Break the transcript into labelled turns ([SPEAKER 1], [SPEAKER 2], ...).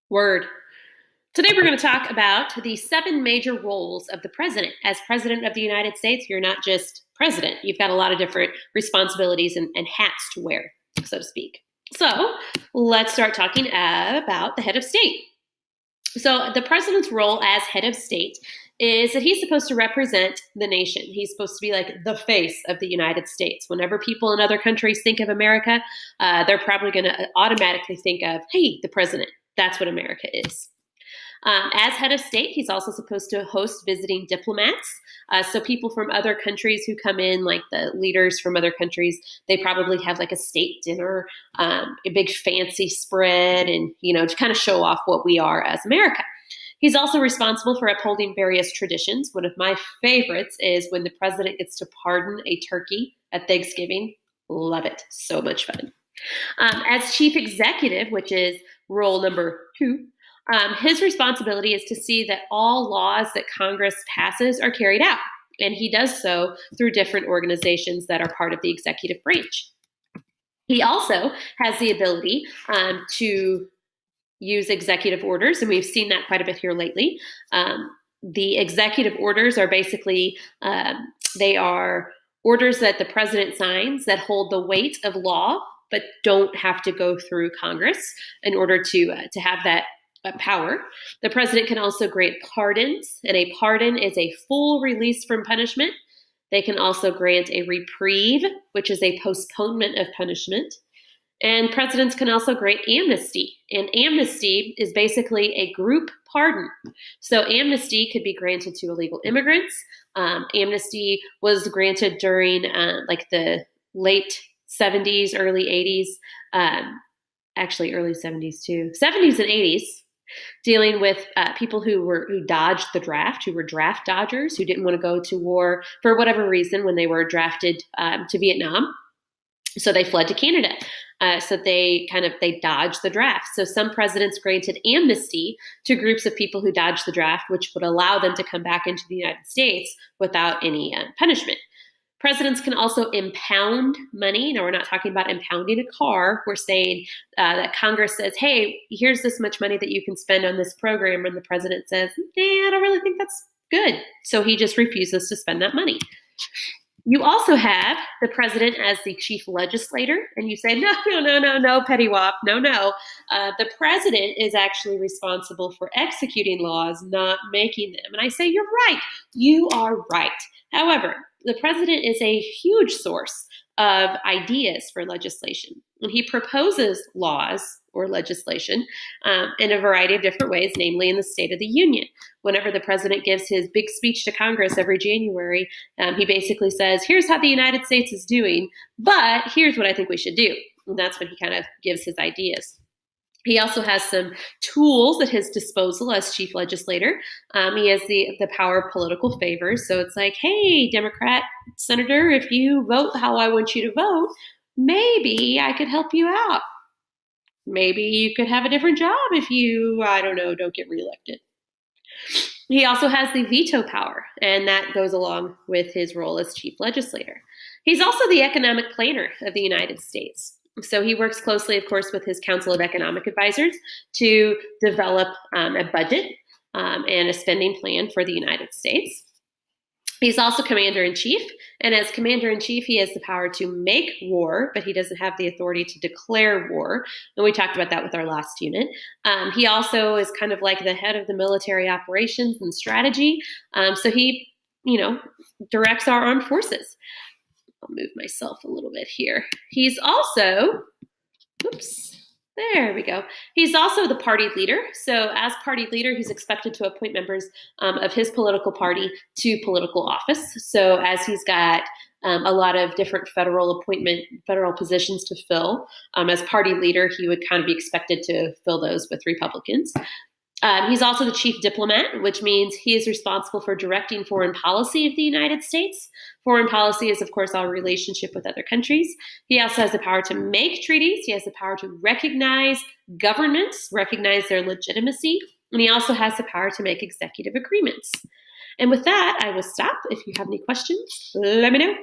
[SPEAKER 1] Word. Today we're going to talk about the 7 major roles of the president. As president of the United States, you're not just president. You've got a lot of different responsibilities and hats to wear, so to speak. So let's start talking about the head of state. So the president's role as head of state is that he's supposed to represent the nation. He's supposed to be like the face of the United States. Whenever people in other countries think of America, they're probably going to automatically think of, hey, the president. That's what America is. As head of state, he's also supposed to host visiting diplomats. So people from other countries who come in, like the leaders from other countries, they probably have like a state dinner, a big fancy spread, and to kind of show off what we are as America. He's also responsible for upholding various traditions. One of my favorites is when the president gets to pardon a turkey at Thanksgiving. Love it. So much fun. As chief executive, which is role number 2, his responsibility is to see that all laws that Congress passes are carried out, and he does so through different organizations that are part of the executive branch. He also has the ability to use executive orders, and we've seen that quite a bit here lately. The executive orders are basically, they are orders that the president signs that hold the weight of law, but don't have to go through Congress in order to have that power. The president can also grant pardons, and a pardon is a full release from punishment. They can also grant a reprieve, which is a postponement of punishment. And presidents can also grant amnesty. And amnesty is basically a group pardon. So amnesty could be granted to illegal immigrants. Amnesty was granted during like the late 70s, early 80s, actually early 70s too, 70s and 80s, dealing with people who dodged the draft, who were draft dodgers, who didn't want to go to war for whatever reason when they were drafted to Vietnam. So they fled to Canada. So they dodged the draft. So some presidents granted amnesty to groups of people who dodged the draft, which would allow them to come back into the United States without any punishment. Presidents can also impound money. Now, we're not talking about impounding a car. We're saying that Congress says, hey, here's this much money that you can spend on this program. And the president says, I don't really think that's good. So he just refuses to spend that money. You also have the president as the chief legislator, and you say, no, Petty Wop, no. The president is actually responsible for executing laws, not making them. And I say, you're right. You are right. However, the president is a huge source of ideas for legislation. And he proposes laws or legislation in a variety of different ways, namely in the State of the Union. Whenever the president gives his big speech to Congress every January, he basically says, here's how the United States is doing, but here's what I think we should do. And that's when he kind of gives his ideas. He also has some tools at his disposal as chief legislator. He has the power of political favors. So it's like, hey, Democrat senator, if you vote how I want you to vote, maybe I could help you out. Maybe you could have a different job if you, don't get reelected. He also has the veto power, and that goes along with his role as chief legislator. He's also the economic planner of the United States. So he works closely, of course, with his Council of Economic Advisors to develop a budget and a spending plan for the United States. He's also commander-in-chief, and as commander-in-chief, he has the power to make war, but he doesn't have the authority to declare war, and we talked about that with our last unit. He also is kind of like the head of the military operations and strategy, so he, directs our armed forces. I'll move myself a little bit here. He's also, there we go. He's also the party leader. So as party leader, he's expected to appoint members of his political party to political office. So as he's got a lot of different federal positions to fill, as party leader, he would kind of be expected to fill those with Republicans. He's also the chief diplomat, which means he is responsible for directing foreign policy of the United States. Foreign policy is, of course, our relationship with other countries. He also has the power to make treaties. He has the power to recognize governments, recognize their legitimacy. And he also has the power to make executive agreements. And with that, I will stop. If you have any questions, let me know.